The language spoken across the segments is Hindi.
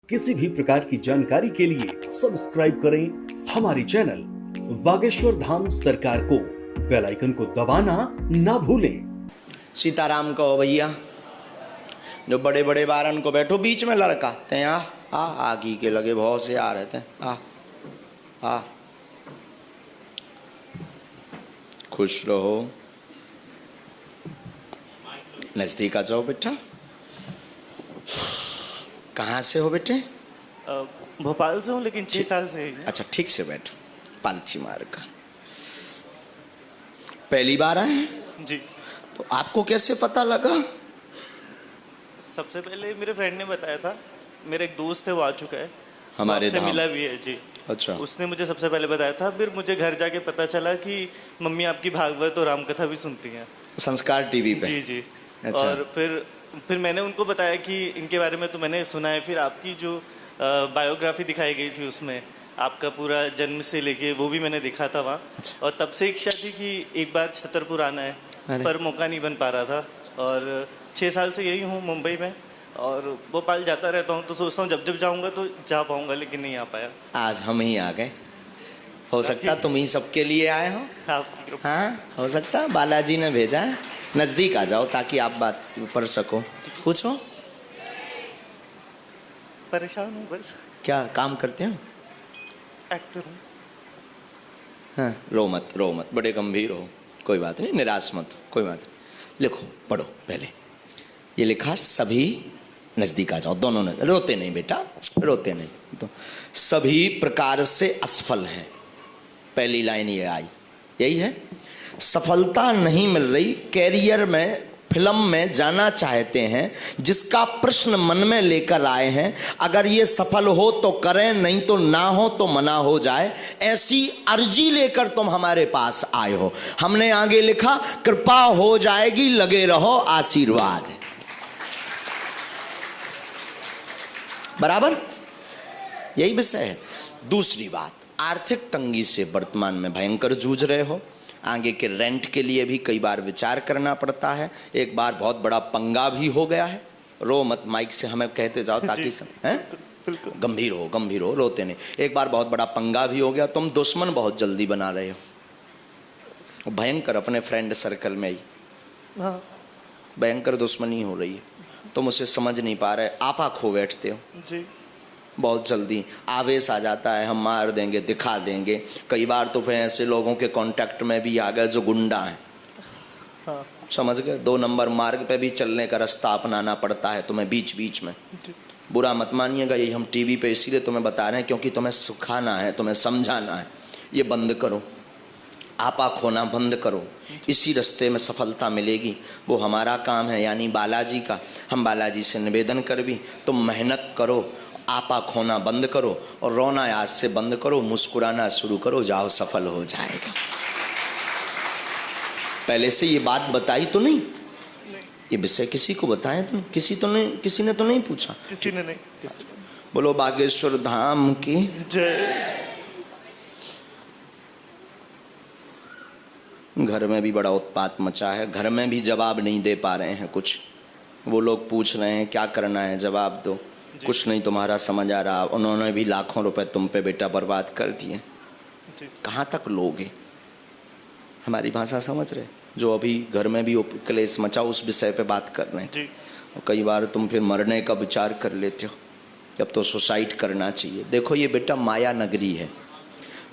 किसी भी प्रकार की जानकारी के लिए सब्सक्राइब करें हमारी चैनल बागेश्वर धाम सरकार को। बेल आइकन को दबाना ना भूलें। सीताराम कहो भैया। जो बड़े बड़े बारन को बैठो बीच में लड़का ते आ आगी के लगे बहुत से आ रहे थे। आ खुश रहो। नजदीक आ जाओ बेटा। कहाँ से हो बेटे? भोपाल से हूँ लेकिन 6 साल से। अच्छा ठीक से बैठो। पालथी मार का पहली बार आए हैं जी। तो आपको कैसे पता लगा? सबसे पहले मेरे फ्रेंड ने बताया था। मेरा एक दोस्त है वो आ चुका है हमारे से धाम। मिला भी है जी। अच्छा। उसने मुझे सबसे पहले बताया था। फिर मुझे घर जाके पता चला कि मम्मी आपकी भागवत और रामकथा भी सुनती हैं संस्कार टीवी पे। जी जी। अच्छा। और फिर मैंने उनको बताया कि इनके बारे में तो मैंने सुना है। फिर आपकी जो बायोग्राफी दिखाई गई थी उसमें आपका पूरा जन्म से लेके वो भी मैंने देखा था वहाँ। अच्छा। और तब से इच्छा थी कि एक बार छतरपुर आना है पर मौका नहीं बन पा रहा था। और 6 साल से यही हूँ मुंबई में और भोपाल जाता रहता हूँ। तो सोचता हूँ जब जब जाऊँगा तो जा पाऊँगा लेकिन नहीं आ पाया। आज हम ही आ गए। हो सकता तुम ही सबके लिए आए हो। हाँ हो सकता बालाजी ने भेजा है। नजदीक आ जाओ ताकि आप बात पढ़ सको। पूछो। परेशान हूँ बस। क्या काम करते हो? एक्टर हूँ। हाँ रो मत बड़े गंभीर हो। कोई बात नहीं निराश मत हो, कोई बात नहीं। लिखो पढ़ो पहले। ये लिखा सभी नजदीक आ जाओ दोनों ने। रोते नहीं बेटा रोते नहीं। तो सभी प्रकार से असफल हैं। पहली लाइन ये आई यही है। सफलता नहीं मिल रही। कैरियर में फिल्म में जाना चाहते हैं जिसका प्रश्न मन में लेकर आए हैं। अगर ये सफल हो तो करें नहीं तो ना हो तो मना हो जाए। ऐसी अर्जी लेकर तुम हमारे पास आए हो। हमने आगे लिखा कृपा हो जाएगी लगे रहो आशीर्वाद। बराबर यही विषय है। दूसरी बात आर्थिक तंगी से वर्तमान में भयंकर जूझ रहे हो। आगे के रेंट के लिए भी कई बार विचार करना पड़ता है। एक बार बहुत बड़ा पंगा भी हो गया है। रो मत माइक से हमें कहते जाओ ताकि गंभीर हो रोते नहीं। एक बार बहुत बड़ा पंगा भी हो गया। तुम दुश्मन बहुत जल्दी बना रहे हो। भयंकर अपने फ्रेंड सर्कल में ही भयंकर दुश्मनी हो रही है। तुम उसे समझ नहीं पा रहे। आपा खो बैठते हो जी। बहुत जल्दी आवेश आ जाता है। हम मार देंगे दिखा देंगे। कई बार तो फिर ऐसे लोगों के कांटेक्ट में भी आ गए जो गुंडा हैं। हाँ। समझ गए। 2 नंबर मार्ग पे भी चलने का रास्ता अपनाना पड़ता है तुम्हें बीच बीच में। बुरा मत मानिएगा। यही हम टीवी पे इसीलिए तुम्हें बता रहे हैं क्योंकि तुम्हें सिखाना है तुम्हें समझाना है। ये बंद करो। आपा खोना बंद करो। इसी रास्ते में सफलता मिलेगी। वो हमारा काम है यानी बालाजी का। हम बालाजी से निवेदन कर भी तुम मेहनत करो। आपा खोना बंद करो और रोना आज से बंद करो। मुस्कुराना शुरू करो। जाओ सफल हो जाएगा। पहले से ये बात बताई तो नहीं? ये विषय किसी को बताया तुम? किसी ने तो नहीं पूछा? किसी ने नहीं। बोलो बागेश्वर धाम की जय। घर में भी बड़ा उत्पात मचा है। घर में भी जवाब नहीं दे पा रहे हैं कुछ। वो लोग पूछ रहे हैं क्या करना है जवाब दो। कुछ नहीं तुम्हारा समझ आ रहा। उन्होंने भी लाखों रुपए तुम पे बेटा बर्बाद कर दिए। कहाँ तक लोगे? हमारी भाषा समझ रहे? जो अभी घर में भी क्लेश मचा उस विषय पे बात कर रहे हैं। और कई बार तुम फिर मरने का विचार कर लेते हो। अब तो सुसाइड करना चाहिए। देखो ये बेटा माया नगरी है।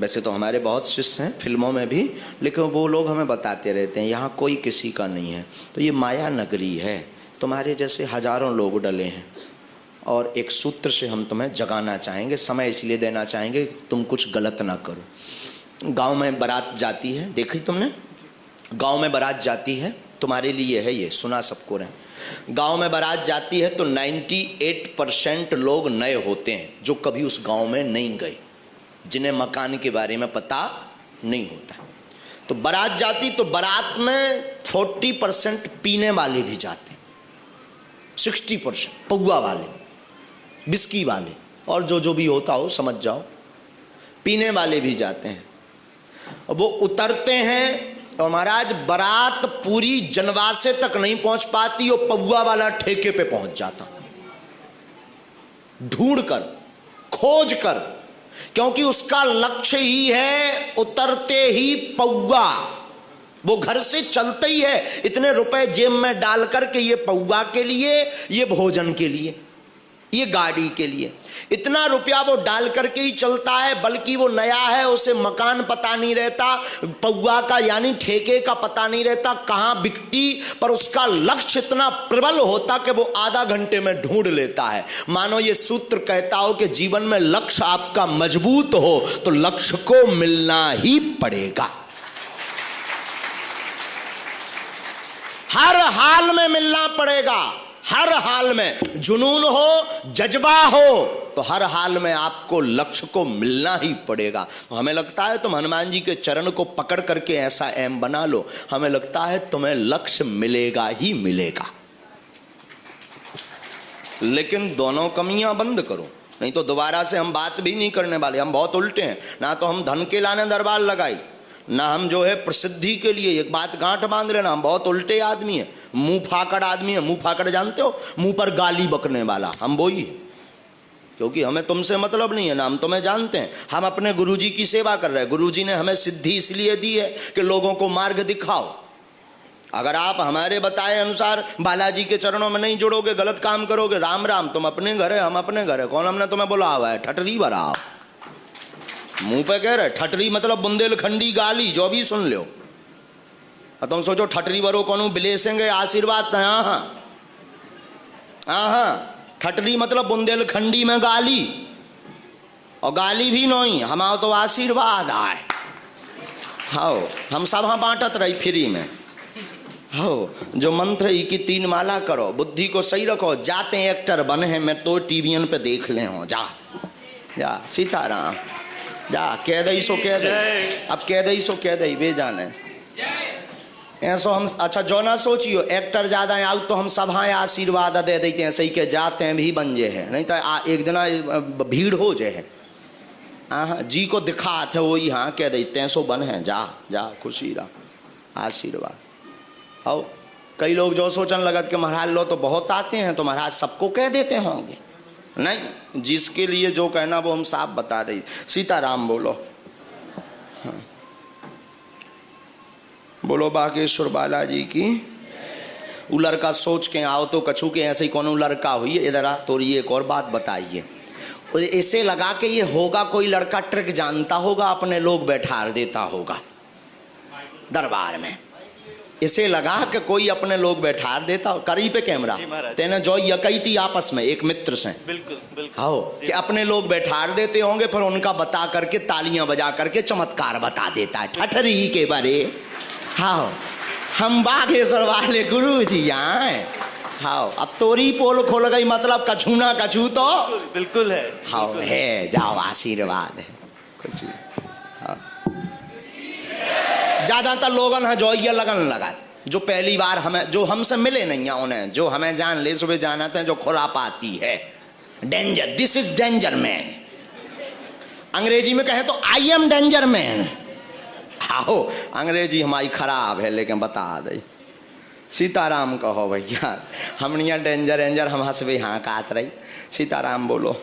वैसे तो हमारे बहुत शिष्य हैं फिल्मों में भी लेकिन वो लोग हमें बताते रहते हैं यहाँ कोई किसी का नहीं है। तो ये माया नगरी है। तुम्हारे जैसे हजारों लोग डले हैं और एक सूत्र से हम तुम्हें जगाना चाहेंगे। समय इसलिए देना चाहेंगे तुम कुछ गलत ना करो। गांव में बारात जाती है देखी तुमने? गांव में बारात जाती है तुम्हारे लिए है ये सुना सबको रहे। गांव में बारात जाती है तो 98% लोग नए होते हैं जो कभी उस गांव में नहीं गए। जिन्हें मकान के बारे में पता नहीं होता। तो बारात जाती तो बारात में 40% पीने वाले भी जाते। 60% पौवा वाले बिस्की वाले और जो भी होता हो समझ जाओ। पीने वाले भी जाते हैं। वो उतरते हैं तो महाराज बारात पूरी जनवासे तक नहीं पहुंच पाती और पौवा वाला ठेके पे पहुंच जाता। ढूंढ कर, खोज कर, क्योंकि उसका लक्ष्य ही है उतरते ही पौआ। वो घर से चलते ही है इतने रुपए जेब में डाल करके, ये पौआ के लिए, ये भोजन के लिए, ये गाड़ी के लिए, इतना रुपया वो डाल करके ही चलता है। बल्कि वो नया है, उसे मकान पता नहीं रहता, पौआ का यानी ठेके का पता नहीं रहता कहां बिकती, पर उसका लक्ष्य इतना प्रबल होता कि वो आधा घंटे में ढूंढ लेता है। मानो ये सूत्र कहता हो कि जीवन में लक्ष्य आपका मजबूत हो तो लक्ष्य को मिलना ही पड़ेगा, हर हाल में मिलना पड़ेगा, हर हाल में। जुनून हो, जज्बा हो, तो हर हाल में आपको लक्ष्य को मिलना ही पड़ेगा। तो हमें लगता है तुम हनुमान जी के चरण को पकड़ करके ऐसा एम बना लो, हमें लगता है तुम्हें लक्ष्य मिलेगा ही मिलेगा। लेकिन दोनों कमियां बंद करो, नहीं तो दोबारा से हम बात भी नहीं करने वाले। हम बहुत उल्टे हैं, ना तो हम धन के लाने दरबार लगाई, ना हम जो है प्रसिद्धि के लिए। एक बात गांठ बांध लेना, हम बहुत उल्टे आदमी हैं, मुंह फाकड़ आदमी है। मुंह फाकड़ जानते हो, मुंह पर गाली बकने वाला, हम वही है। क्योंकि हमें तुमसे मतलब नहीं है ना, हम तुम्हें जानते हैं। हम अपने गुरुजी की सेवा कर रहे हैं। गुरुजी ने हमें सिद्धि इसलिए दी है कि लोगों को मार्ग दिखाओ। अगर आप हमारे बताए अनुसार बालाजी के चरणों में नहीं जुड़ोगे, गलत काम करोगे, राम राम, तुम अपने घर है, हम अपने घर है। कौन हमने तुम्हें बुला हुआ है? ठटरी भरा मुंह पे कह रहे। ठटरी मतलब बुंदेलखंडी गाली, जो भी सुन लो। तुम सोचो ठटरी भरो कौन बिलेसेंगे आशीर्वाद? हाँ, ठटरी मतलब बुंदेलखंडी में गाली, और गाली भी नहीं, हमारा तो आशीर्वाद आए। हाँ, हम सब हाँ बांटत रही फ्री में। हो जो मंत्र ही की 3 माला करो, बुद्धि को सही रखो, जाते एक्टर बने हैं, मैं तो टीवीएन पे देख ले हो। जा जा सीताराम, जा कह दई सो कह दे, अब कह दई सो कह दई, वे जाने ऐसो हम। अच्छा जो ना सोचियो एक्टर ज्यादा है आउट तो हम सब हाँ आशीर्वाद दे देते हैं, सही के जाते हैं भी बन जे है, नहीं तो एक दिन भीड़ हो जाए है। हाँ जी को दिखा थे वही हाँ कह देते हैं, सो बन है, जा जा खुशी रहा आशीर्वाद। आओ कई लोग जो सोचने लगत कि महाराज लो तो बहुत आते हैं, तो महाराज सबको कह देते होंगे। नहीं, जिसके लिए जो कहना वो हम साफ बता दें। सीताराम बोलो। हाँ। बोलो बागेश्वर बालाजी की। वो लड़का सोच के आओ तो कछू के ऐसे ही कौन लड़का हुई है, इधर आ तो ये एक और बात बताइए। ऐसे लगा के ये होगा कोई लड़का ट्रिक जानता होगा, अपने लोग बैठा देता होगा दरबार में। इसे लगा कि कोई अपने लोग बैठा देता, करी पे कैमरा तेने जो यकई थी आपस में एक मित्र से, बिल्कुल बिल्कुल हाँ कि अपने लोग बैठा देते होंगे, फिर उनका बता करके तालियां बजा करके चमत्कार बता देता है ठठरी के बारे। हाँ हम बागेश्वर वाले गुरु जी आए। हाँ अब तोरी पोल खोल गई, मतलब कछू ना कछू तो बिल्कुल है। हाँ है, जाओ आशीर्वाद है खुशी। ज्यादातर लोगन है जो ये लगन लगा, जो पहली बार हमें, जो हमसे मिले नहीं है उन्हें, जो हमें जान ले सुबह जानते हैं, जो खुरापाती है। Danger, this is danger man. अंग्रेजी में कहें तो आई एम डेंजर मैन। आओ अंग्रेजी हमारी खराब है लेकिन बता दे। सीताराम कहो भैया, हम नहीं डेंजर एंजर, हम हंसबे हाँ कात रही। सीताराम बोलो।